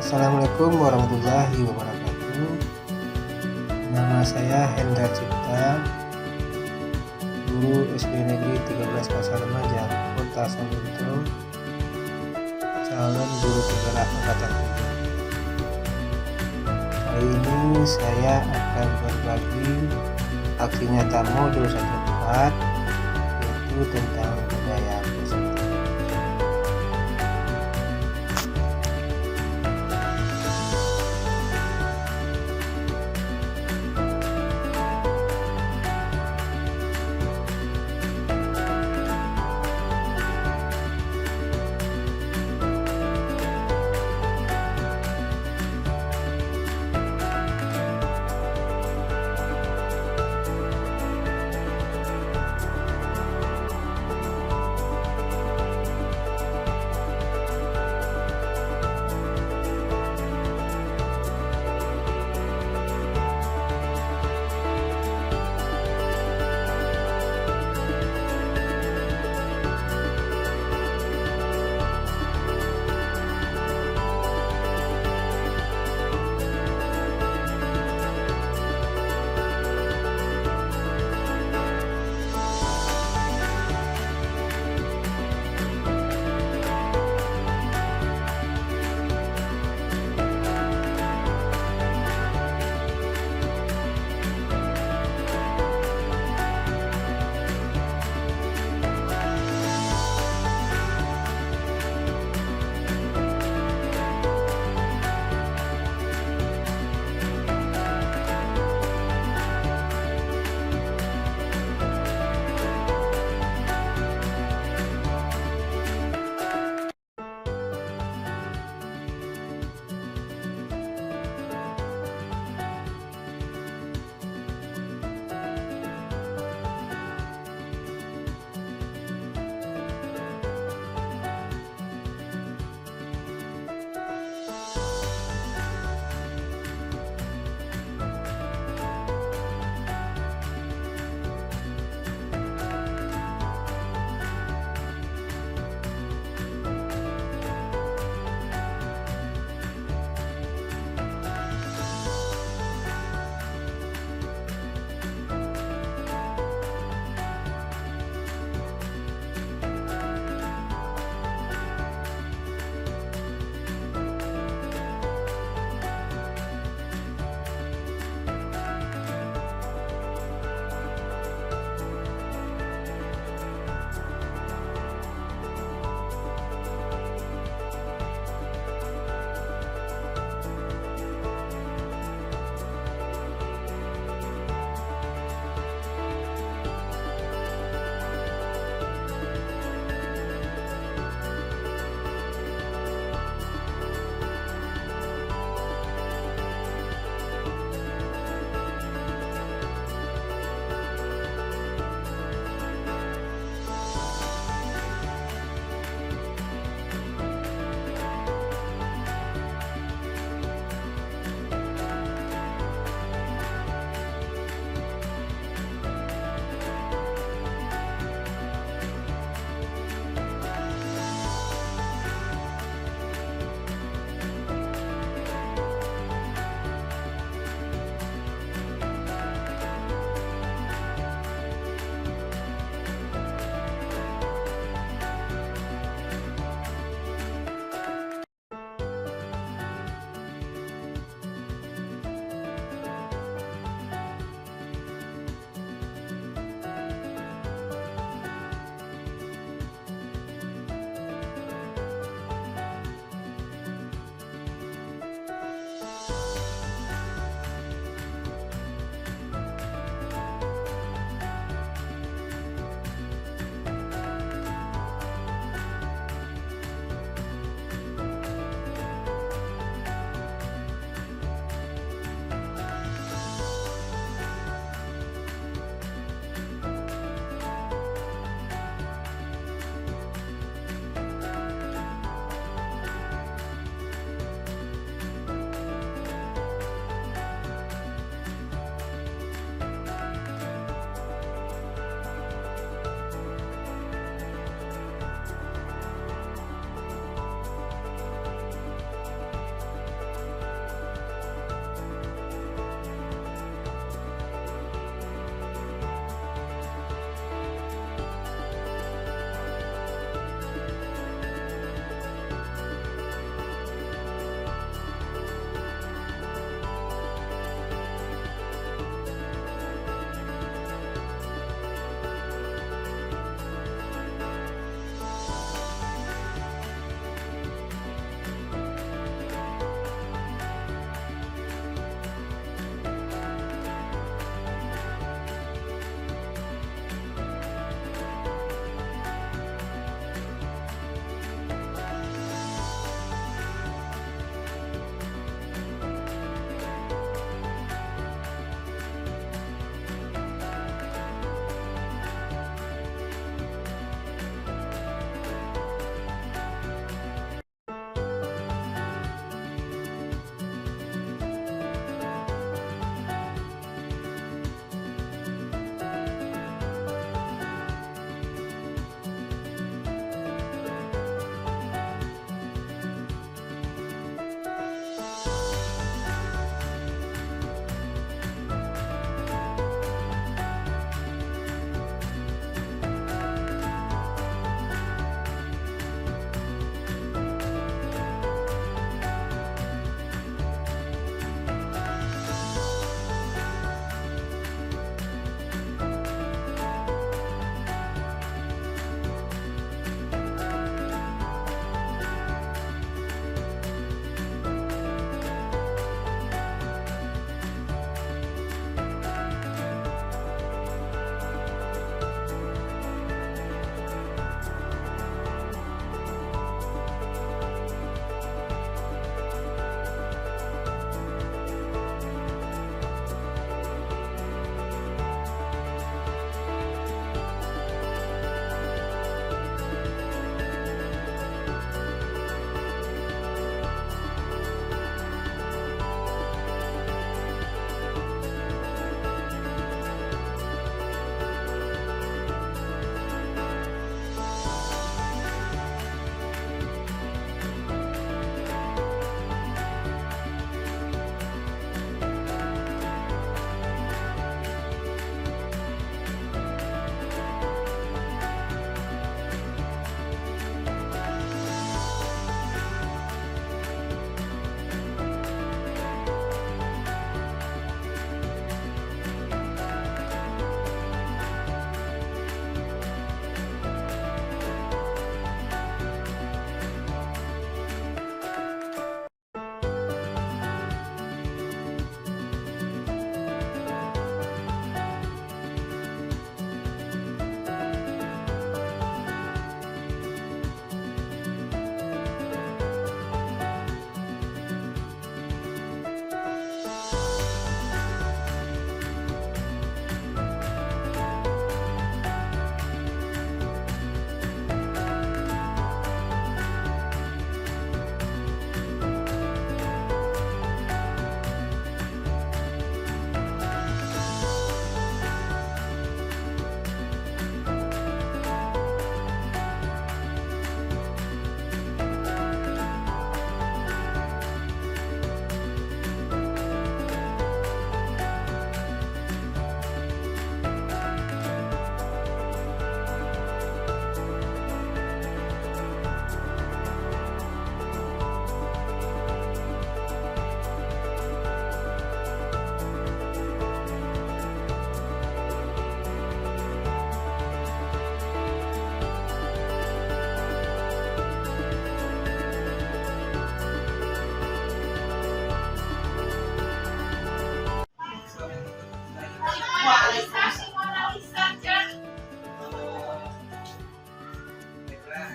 Assalamualaikum warahmatullahi wabarakatuh. Nama saya Hendra Cipta, guru SD Negeri 13 Pasar Remaja, Kota Sawalunto, calon guru penggerak angkatan 7. Kali ini saya akan berbagi aksi nyata modul 1/4, yaitu tentang budaya Nusantara.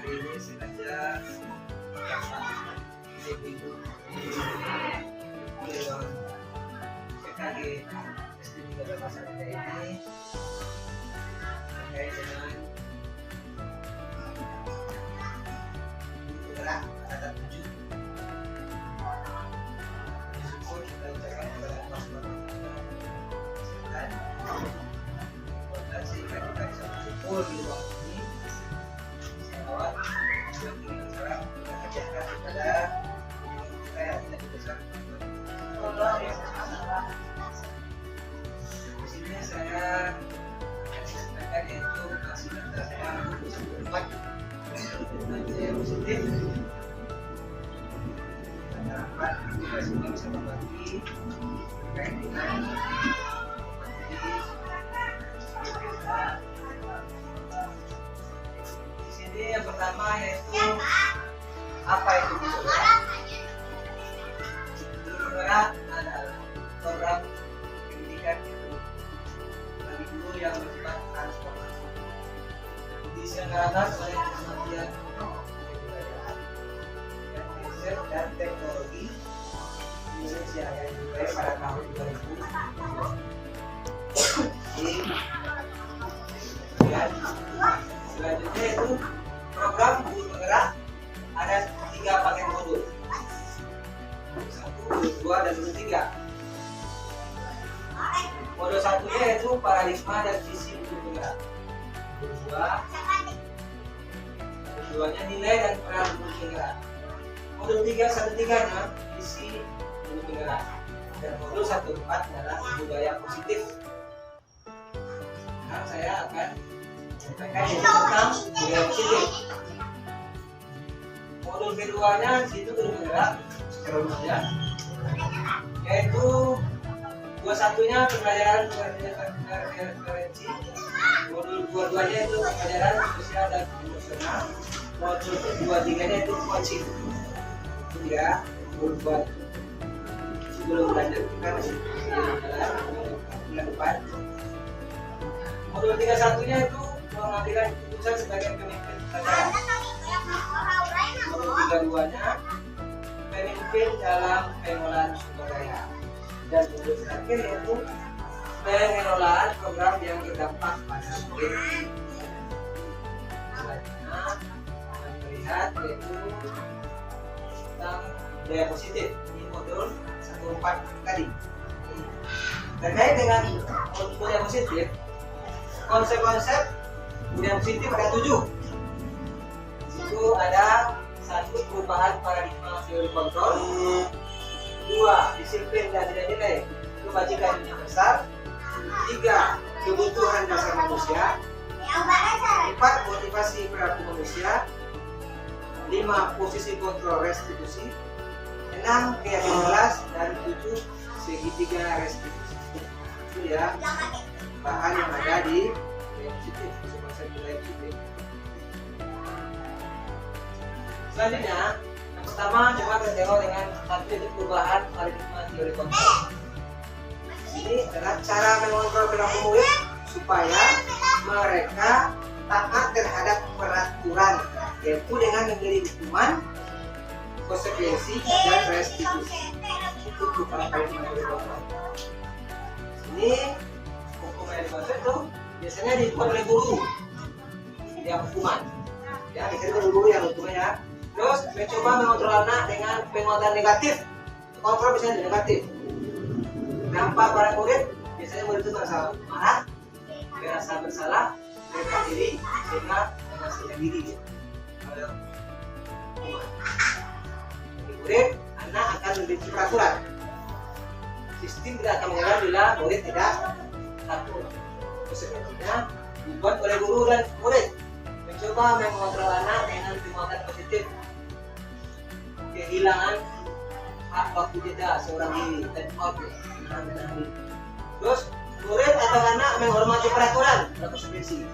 hari ini sengaja minggu PKG SD 3 Pasar ini terkait dengan gerak kata 7. Bersyukur kita ucapkan kepada Allah SWT dan sehingga kita bisa bersyukur di ruang ini. Salawat yang kita sekarang kita ajarkan kepada kita yang tidak dibesar. Di sini saya akan yaitu kasih data saya 4 positif. Harapan kita semua bisa berbagi terkait dengan di sini yang pertama yaitu apa itu guru penggerak? Guru penggerak adalah program pendidikan itu bagi guru yang bersifat transformasi diselenggarakan oleh Kementerian Kebudayaan dan Teknologi Indonesia yang dimulai pada tahun 2000. Selanjutnya itu program guru penggerak ada 3 paket modul, 1, 2, dan 3. Modul 1-nya yaitu paradigma dan visi guru penggerak. Modul 2-nya nilai dan peran guru penggerak. Modul 1-3-nya visi guru penggerak. Dan modul 1-4 adalah budaya positif. Sekarang saya akan sampaikan tentang budaya positif. Modul keduanya situ guru penggerak secara umum ya, yaitu 21-nya pembelajaran referensi, modul 22-nya itu pembelajaran sosial dan emosional, modul 23-nya itu coaching. Itu ya modul 2. Sebelum lanjut kita masih bulan depan. Modul 31-nya itu mengambil keputusan sebagai pemimpin pelajaran. Modul 32-nya pemimpin dalam pengelolaan sumber daya. Dan modul terakhir yaitu pengelolaan program yang berdampak pada murid. Selanjutnya akan melihat yaitu tentang budaya positif di modul 1-4 tadi. Terkait dengan budaya positif, konsep-konsep budaya positif ada 7. Itu ada 1 perubahan paradigma teori kontrol, 2 disiplin dan nilai-nilai kebajikan universal, 3 kebutuhan dasar manusia, 4 motivasi perilaku manusia, 5 posisi kontrol restitusi, 6 keyakinan kelas, dan 7 segitiga restitusi. Itu ya bahan yang ada di budaya positif, konsep budaya positif. Selanjutnya, yang pertama coba kita tengok dengan satu itu perubahan paradigma teori kontrol. Ini adalah cara mengontrol perilaku murid supaya mereka taat terhadap peraturan, yaitu dengan memberi hukuman, konsekuensi, dan restitusi. Itu perubahan paradigma teori kontrol. Ini hukuman yang dimaksud itu biasanya dilakukan oleh guru yang hukuman. Ya, biasanya guru yang hukumnya. Terus mencoba mengontrol anak dengan penguatan negatif. Kontrol biasanya negatif. Dampak pada murid biasanya murid itu merasa marah, merasa bersalah, mereka diri, sehingga merasa diri. Jadi murid, anak akan membenci peraturan. Sistem tidak akan menjalan bila murid tidak patuh. Konsekuensinya dibuat oleh guru dan murid. Mencoba mengontrol anak dengan penguatan positif. Kehilangan hak waktu jeda seorang diri dan menahan. Terus murid atau anak menghormati peraturan atau konsekuensi.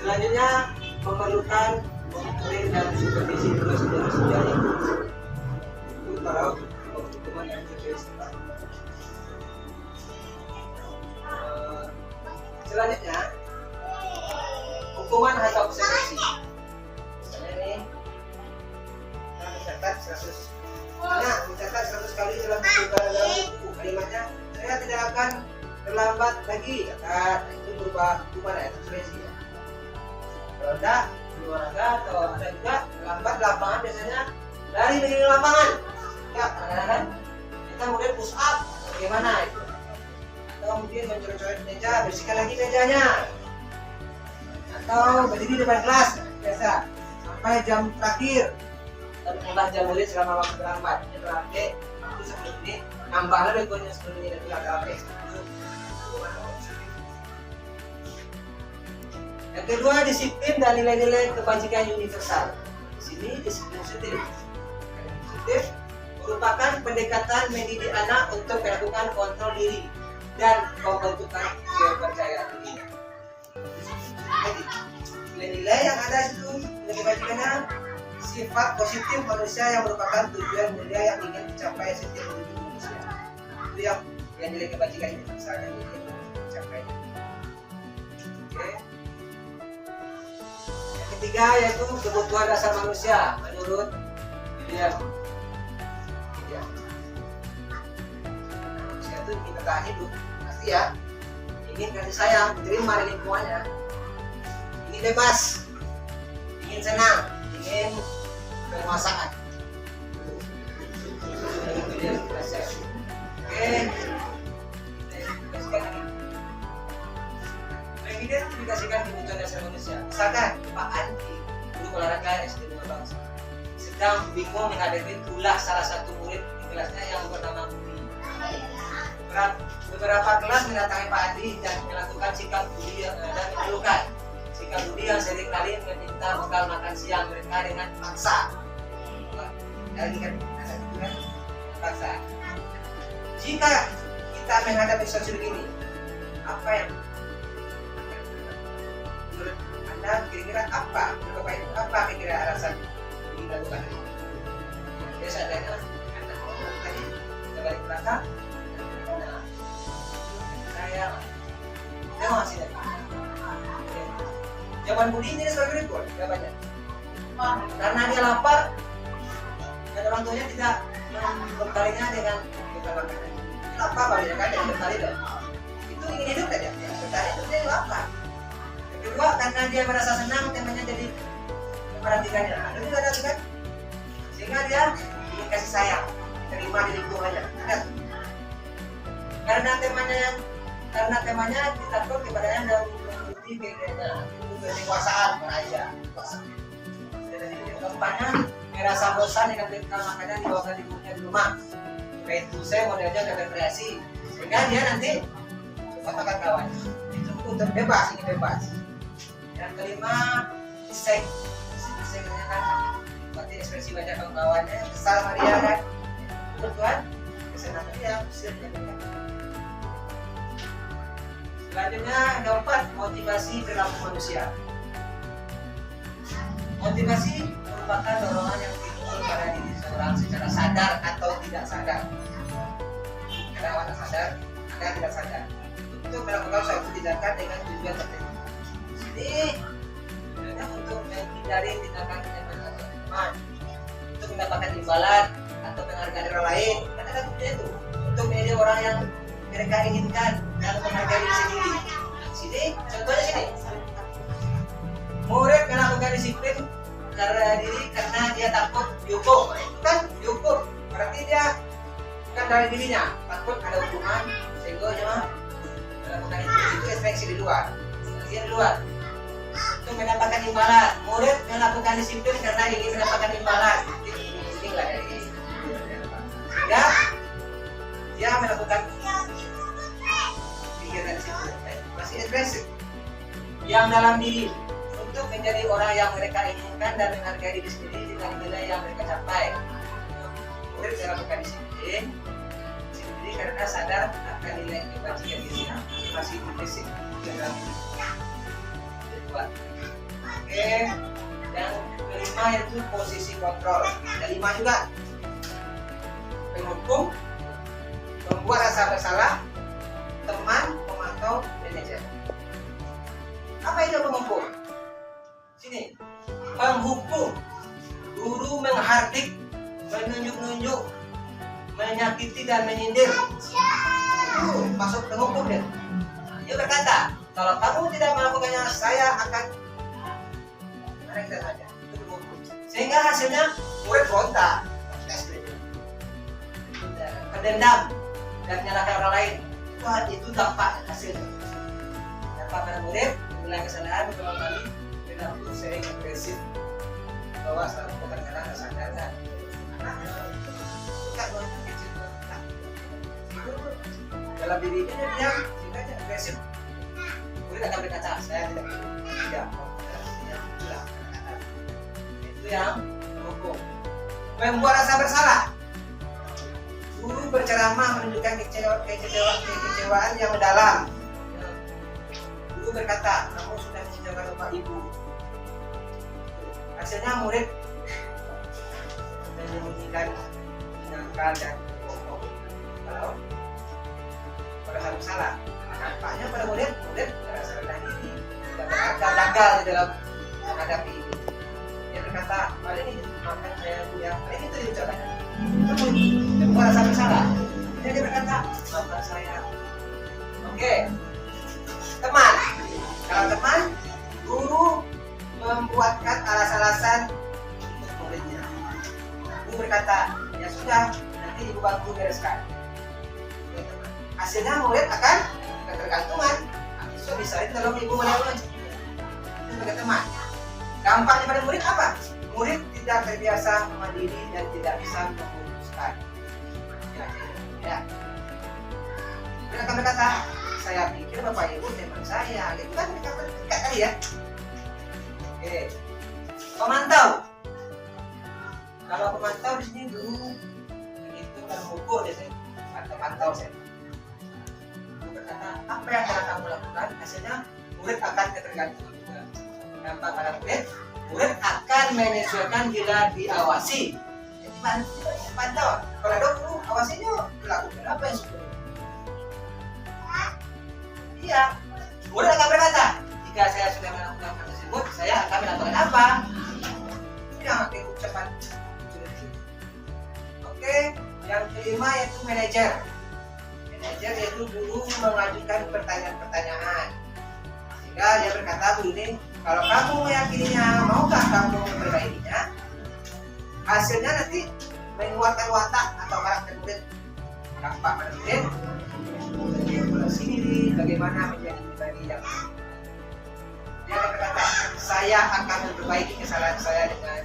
Selanjutnya memerlukan monitoring dan supervisi terus terjadi. Itu kalau hukuman yang terjadi. Selanjutnya hukuman atau konsekuensi. Misalnya 100. Nah, mencatat 100 kali dalam buku kalimatnya, saya tidak akan terlambat lagi. Nah, itu berupa gimana ya, ekspresi ya. Kalau enggak, olahraga atau ada juga terlambat lapangan biasanya lari keliling lapangan. Ya, kadang-kadang kita kemudian push up, bagaimana itu? Atau mungkin mencoret-coret meja, bersihkan lagi mejanya. Atau berdiri depan kelas, biasa sampai jam terakhir. Dan menambah jam murid selama waktu terlambat. Ini berarti waktu 10 menit, nambah lebih kurangnya 10 menit itu ada apa? Yang kedua, disiplin dan nilai-nilai kebajikan universal. Di sini disiplin positif. Positif merupakan pendekatan mendidik anak untuk melakukan kontrol diri dan pembentukan kepercayaan diri. Jadi, nilai-nilai yang ada itu nilai kebajikannya sifat positif manusia yang merupakan tujuan mulia yang ingin dicapai setiap individu manusia. Itu yang nilai kebajikan ini misalnya ingin dicapai. Oke. Yang ketiga yaitu kebutuhan dasar manusia menurut William. Manusia itu ingin bertahan hidup, pasti ya. Ingin kasih sayang, diterima di lingkungannya. Ingin bebas, ingin senang, ingin penguasaan. Oke. Presiden dikasihkan kebutuhan dasar manusia. Misalkan Pak Andi, guru olahraga SD Bangsa, sedang bingung menghadapi tulah salah satu murid di kelasnya yang bernama Budi. Beberapa kelas mendatangi Pak Andi dan melakukan sikap Budi dan mengeluhkan sikap Budi yang seringkali meminta bekal makan siang mereka dengan paksa. Paksa. Jika kita menghadapi situasi begini, apa yang menurut Anda kira-kira apa? Apa kira-kira alasan dilakukan? Biasanya tadi kita balik belakang. Saya masih ada. Jawaban Budi ini sebagai berikut, jawabannya. Karena dia lapar, dan orang tuanya tidak membekalinya dengan makanan. Lapar balik kan dengan bekali dong. Itu ingin hidup aja. Bekali itu dia lapar. Yang kedua, karena dia merasa senang, temannya jadi memperhatikannya. Ada juga ada kan? Sehingga dia ingin kasih sayang, terima di lingkungannya. Ada. Karena temannya ditakut kepadanya dan mengikuti keinginannya. Kekuasaan aja. Keempatnya merasa bosan dengan bekal makannya dibawakan ibunya di rumah. Itu saya mau diajak ke rekreasi sehingga dia nanti makan kawan. Itu untuk bebas, ini bebas. Yang kelima, iseng kan berarti ekspresi banyak kawan-kawannya kesal sama dia kan. Betul kesenangan dia usir dia. Selanjutnya keempat, motivasi perilaku manusia. Motivasi merupakan dorongan yang timbul pada diri seorang secara sadar atau tidak sadar. Ada awalnya sadar, ada yang tidak sadar. Untuk melakukan suatu tindakan dengan tujuan tertentu. Jadi, sebenarnya untuk menghindari tindakan teman, untuk mendapatkan imbalan atau penghargaan dari orang lain, kan ada tujuannya itu. Untuk menjadi orang yang mereka inginkan dan menghargai diri sendiri. Sini, contohnya sini. Murid melakukan disiplin karena dia takut dihukum. Itu kan dihukum. Berarti dia bukan dari dirinya, takut ada hukuman sehingga dia melakukan itu ekspresi di luar. Dia di luar. Untuk mendapatkan imbalan. Murid melakukan disiplin karena ingin mendapatkan imbalan. Inilah dari sehingga dia melakukan pikiran disiplin. Masih ekspresif. Yang dalam diri untuk menjadi orang yang mereka inginkan dan menghargai diri sendiri dengan nilai yang mereka capai. Murid melakukan disiplin karena sadar akan nilai kebajikan dirinya masih implisit di dalam diri. Oke, yang kelima yaitu posisi kontrol. Ada 5 juga. Penghukum, membuat rasa bersalah, teman, pemantau, manajer. Apa itu penghukum? Sini, penghukum, guru menghardik, menunjuk-nunjuk, menyakiti dan menyindir, itu masuk ke hukum deh. Dia berkata, kalau kamu tidak melakukannya, saya akan mereka saja. Sehingga hasilnya murid berontak, kedendam dan menyalahkan orang lain. Itu dampak hasilnya. Dampak pada murid mengulangi kesalahan beberapa kali perilaku sering agresif, bahwa salah kadang-kadang nggak sadar kan anaknya suka kecil dalam diri dia sehingga dia agresif. Murid akan berkata, saya tidak itu yang hukum. Membuat rasa bersalah. Guru berceramah menunjukkan kekecewaan yang mendalam. Guru berkata, kamu sudah mengecewakan bapak ibu. Hasilnya murid menyembunyikan, menangkal dan bohong. Kalau merasa bersalah, nampaknya pada murid merasa rendah diri, gagal di dalam menghadapi ini. Dia berkata, kali ini maafkan saya ya, kali ini itu diucapkan. Dia merasa bersalah. Dia berkata, maafkan saya. Oke, teman. Kalau teman, guru membuatkan alasan-alasan untuk muridnya. Guru berkata, ya sudah, nanti ibu bantu bereskan. Hasilnya murid akan ketergantungan. So bisa itu kalau ibu menelepon. Itu sebagai teman. Dampaknya pada murid apa? Murid tidak terbiasa mandiri dan tidak bisa memutuskan. Ya. Dia akan berkata, saya pikir bapak ibu teman saya, gitu kan? Mereka dekat kali ya. Oke. Pemantau. Kalau pemantau di sini dulu itu kan mengukur ya saya. Atau pantau saya. Guru berkata, apa yang akan kamu lakukan? Hasilnya murid akan ketergantungan juga. Dampak pada murid akan menyesuaikan bila diawasi. Jadi pantau. Kalau ada guru awasinya dilakukan apa yang sudah. Iya. Murid akan berkata, jika saya sudah melakukan hal tersebut, saya akan melakukan apa? Tidak pakai ucapan. Oke, yang kelima yaitu manajer. Manajer yaitu guru mengajukan pertanyaan-pertanyaan. Sehingga dia berkata begini, kalau kamu meyakininya, maukah kamu memperbaikinya? Hasilnya nanti menguatkan watak atau karakter murid. Dampak pada murid, mengevaluasi diri, bagaimana menjadi pribadi yang dia akan berkata, saya akan memperbaiki kesalahan saya dengan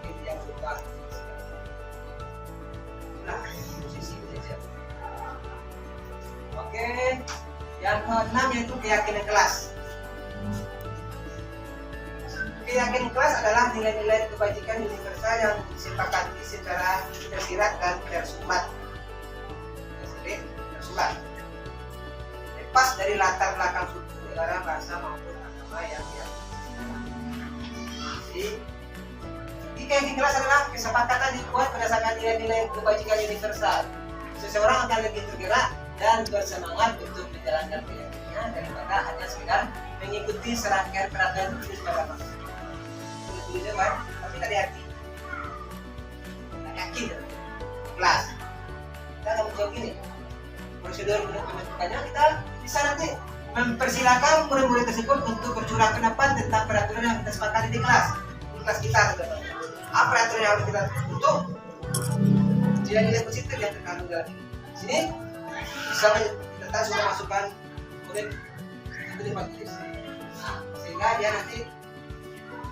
itu yang berubah. Nah, posisi belajar. Oke, yang keenam yaitu keyakinan kelas. Keyakinan kelas adalah nilai-nilai kebajikan universal yang disepakati secara tersirat dan tersumbat. Lepas dari latar belakang suku, negara, bahasa maupun agama yang jadi keyakinan kelas adalah kesepakatan dibuat berdasarkan nilai-nilai kebajikan universal. Seseorang akan lebih tergerak dan bersemangat untuk menjalankan keyakinannya daripada hanya sekedar mengikuti serangkaian peraturan tulis pada masa. Tulis-tulisnya kan, tapi tak diarti. Tak yakin, kelas. Kita akan menjawab gini. Prosedur penentukannya kita bisa nanti mempersilakan murid-murid tersebut untuk bercurah pendapat tentang peraturan yang kita sepakati di kelas kita teman-teman. Apa peraturan yang harus kita tutup? Nilai-nilai positif yang terkandung dalam sini bisa kita sudah masukkan murid itu di tulis. Nah, sehingga dia nanti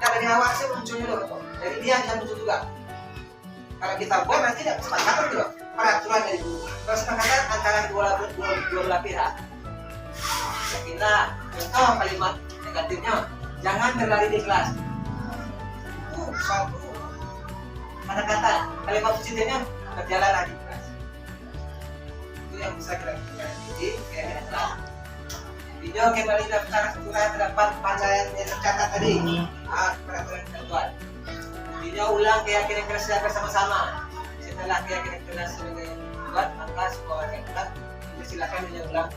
dari awal sih munculnya dulu, dari dia yang muncul juga. Kalau kita buat nanti tidak kesepakatan gitu, peraturan dari guru. Kalau kesepakatan antara dua belah pihak. Kita contoh kalimat negatifnya, jangan berlari di kelas. Itu satu kata-kata. Kalimat positifnya berjalan lagi di kelas. Itu yang bisa kita lakukan. Jadi keyakinan kelas. Video kembali daftar surat terdapat pancangan yang tercatat tadi. Peraturan kita buat. Video ulang keyakinan kelas bersama-sama. Setelah keyakinan kelas sebagai buat, maka sekolah yang kelas silakan ulang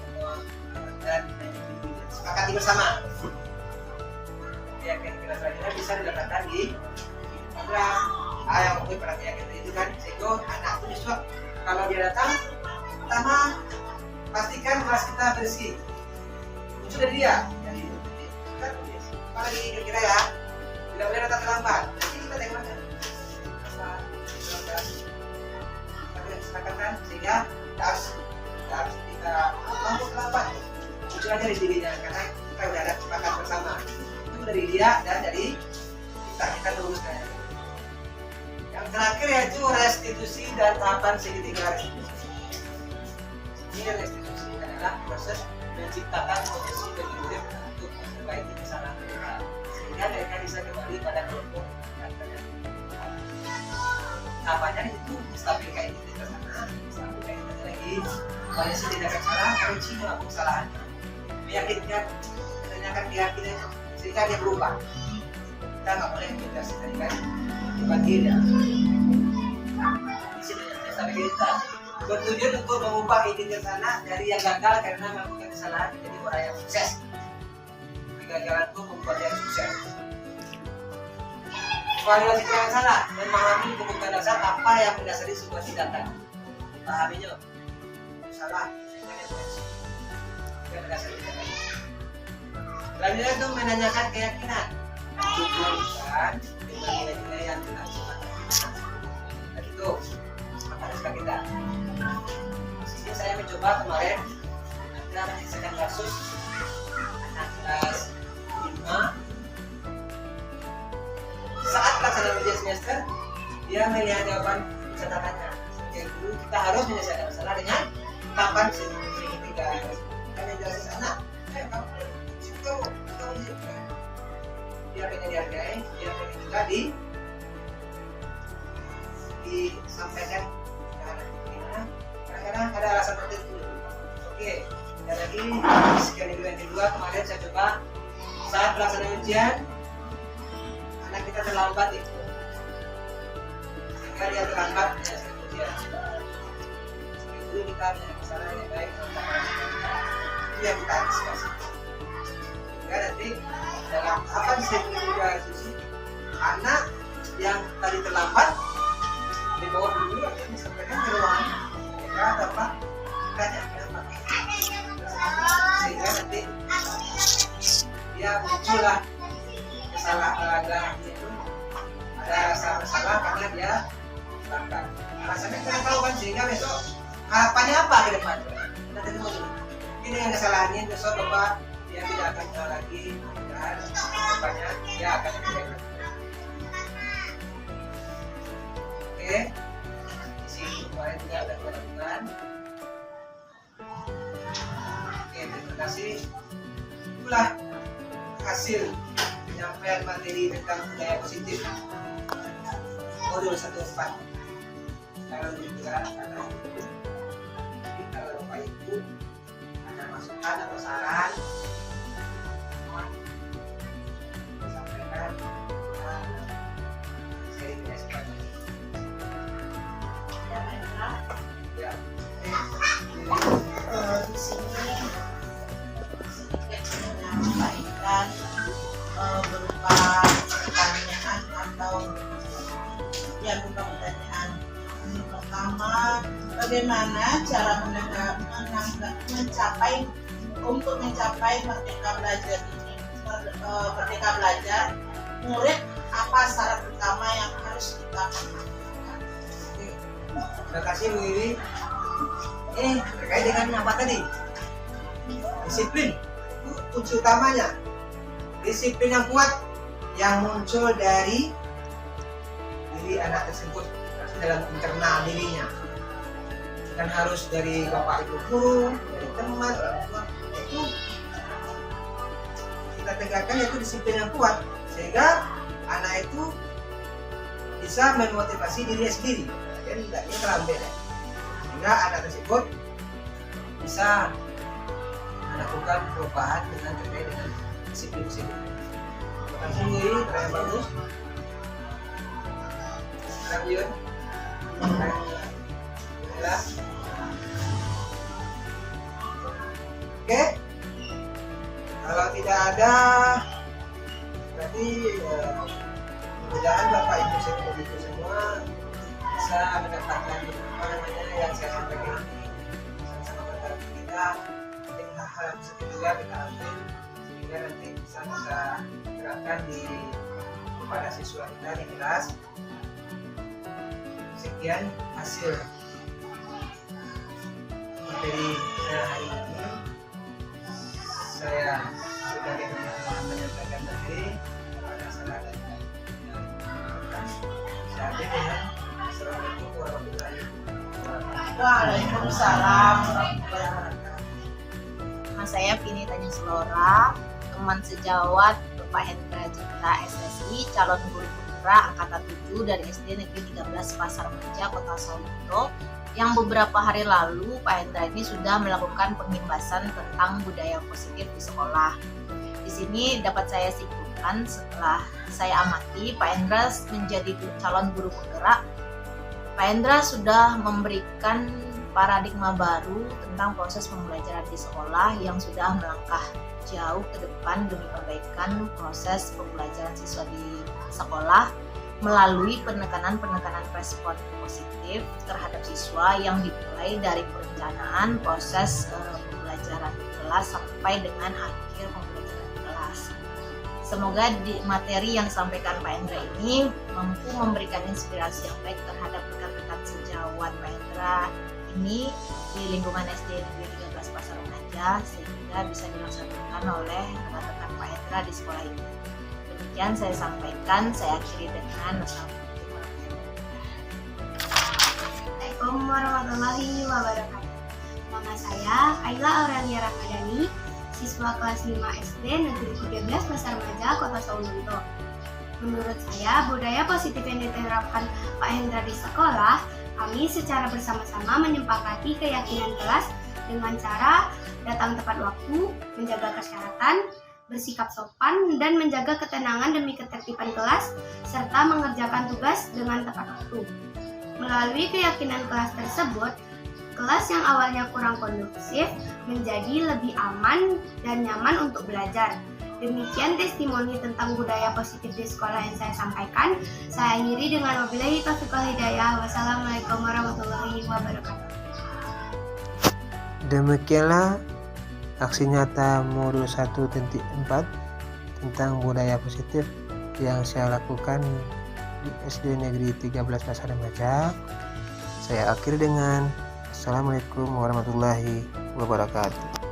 dan sepakati bersama. Keyakinan kelas selanjutnya bisa didapatkan di program yang mungkin pada keyakinan itu kan. kalau dia datang, pertama pastikan kelas kita bersih. Muncul dari dia. Jadi apalagi kira-kira ya, tidak boleh datang terlambat. Nanti kita tengok aja. Silakan sehingga kita harus kita mampu terlambat. Munculnya dari dirinya karena kita sudah ada kesepakatan bersama. Itu dari dia dan dari kita luruskan. Yang terakhir yaitu restitusi dan tahapan segitiga restitusi. Ini restitusi adalah proses menciptakan kondisi bagi murid untuk memperbaiki kesalahan mereka sehingga mereka bisa kembali pada kelompok yang terjadi. Tahapannya itu menstabilkan identitas anak, menstabilkan identitas lagi, supaya tidak akan salah, koreksi melakukan kesalahannya, meyakinkan, menanyakan keyakinan sehingga dia berubah. Kita nggak boleh mengintervensi tadi kan, bukan dia. Di sini stabilitas bertujuan untuk mengubah identitas anak dari yang gagal karena melakukan kesalahan menjadi orang yang sukses. Kegagalan itu membuat dia sukses. Evaluasi yang salah dan memahami kebutuhan dasar apa yang mendasari sebuah tindakan. Pahaminya salah sehingga dia sukses. Yang mendasari tindakan. Selanjutnya itu menanyakan keyakinan. Tujuan dengan nilai-nilai yang tidak dan itu maka kita. Di sini saya mencoba kemarin ada menyelesaikan kasus anak kelas 5. Saat pelaksanaan ujian semester, dia melihat jawaban catatannya. Sebagai guru kita harus menyelesaikan masalah dengan kapan segitiga. Karena jelas anak, kamu dia pengen dihargai, dia pengen juga disampaikan ke anak. Kadang-kadang ada alasan tertentu. Oke, dan lagi sekian dulu yang kedua. Kemarin saya coba saat pelaksanaan ujian anak kita terlambat itu, sehingga dia terlambat menyelesaikan ujian. Dulu kita menyelesaikan kesalahan yang baik, itu yang kita antisipasi. Sehingga nanti dalam apa bisa juga diskusi anak yang tadi terlambat dibawa dulu dan disampaikan ke ruangan mereka dapat tanya kenapa, sehingga nanti dia muncullah kesalahan itu, ada rasa bersalah karena dia terlambat. Alasannya kita tahu kan, sehingga besok harapannya apa ke depan kita terima dulu. Ini dengan kesalahannya besok bapak dia tidak akan salah lagi dan depannya dia akan lebih baik. Oke, di sini kemarin juga ada lakukan. Oke, terima kasih. Itulah hasil penyampaian materi tentang budaya positif modul 1/4. Kalau juga ada kalau Bapak Ibu ada masukan atau saran, mohon sampaikan. Saya tidak seperti ya. Di sini menyampaikan berupa pertanyaan atau yang berupa pertanyaan. Yang pertama, bagaimana cara mencapai merdeka belajar ini? Merdeka belajar, murid apa syarat utama yang harus kita lakukan? Terima kasih Bu Wiwi. Ini terkait dengan apa tadi? Disiplin itu kunci utamanya. Disiplin yang kuat yang muncul dari diri anak tersebut dalam internal dirinya. Bukan harus dari bapak ibu guru, dari teman, orang tua. Itu kita tegakkan, yaitu disiplin yang kuat sehingga anak itu bisa memotivasi dirinya sendiri. Dan tidak terlambat, sehingga anak tersebut bisa melakukan perubahan dengan terkait dengan disiplin. Terima kasih Bu, terima bagus. Lanjut. Oke. Kalau tidak ada, berarti mudah-mudahan Bapak Ibu semua bisa bisa mendapatkan yang saya sampaikan ini sama berarti kita dengan hal positif juga kita ambil sehingga nanti bisa kita terapkan kepada siswa kita di kelas. Sekian hasil materi hari ini. Saya sudah menyampaikan tadi pada salah dan saya dengan Assalamualaikum warahmatullahi wabarakatuh. Waalaikumsalam warahmatullahi wabarakatuh. Nama saya Vini Tanjung Selora, teman sejawat Bapak Hendra Citra SSI, calon guru penggerak angkatan 7 dari SD Negeri 13 Pasar Maja, Kota Solo, yang beberapa hari lalu Pak Hendra ini sudah melakukan pengimbasan tentang budaya positif di sekolah. Di sini dapat saya simpulkan setelah saya amati Pak Hendra menjadi calon guru penggerak, Pak Hendra sudah memberikan paradigma baru tentang proses pembelajaran di sekolah yang sudah melangkah jauh ke depan demi perbaikan proses pembelajaran siswa di sekolah melalui penekanan respon positif terhadap siswa yang dimulai dari perencanaan proses pembelajaran di kelas sampai dengan akhir pembelajaran di kelas. Semoga di materi yang disampaikan Pak Hendra ini mampu memberikan inspirasi yang baik terhadap rekan-rekan sejawat Pak Hendra ini di lingkungan SD Negeri 13 Pasar Maja sehingga bisa dilaksanakan oleh rekan-rekan Pak Hendra di sekolah ini. Demikian saya sampaikan, saya akhiri dengan Assalamualaikum warahmatullahi wabarakatuh. Nama saya Ayla Aurelia Ramadhani, siswa kelas 5 SD Negeri 13 Pasar Maja, Kota Solo. Menurut saya, budaya positif yang diterapkan Pak Hendra di sekolah, kami secara bersama-sama menyepakati keyakinan kelas dengan cara datang tepat waktu, menjaga kesehatan, bersikap sopan, dan menjaga ketenangan demi ketertiban kelas, serta mengerjakan tugas dengan tepat waktu. Melalui keyakinan kelas tersebut, kelas yang awalnya kurang kondusif menjadi lebih aman dan nyaman untuk belajar. Demikian testimoni tentang budaya positif di sekolah yang saya sampaikan. Saya akhiri dengan wabillahi taufiq wal hidayah. Wassalamualaikum warahmatullahi wabarakatuh. Demikianlah aksi nyata modul 1.4 tentang budaya positif yang saya lakukan di SD Negeri 13 Pasar Maja. Saya akhiri dengan Assalamualaikum warahmatullahi wabarakatuh.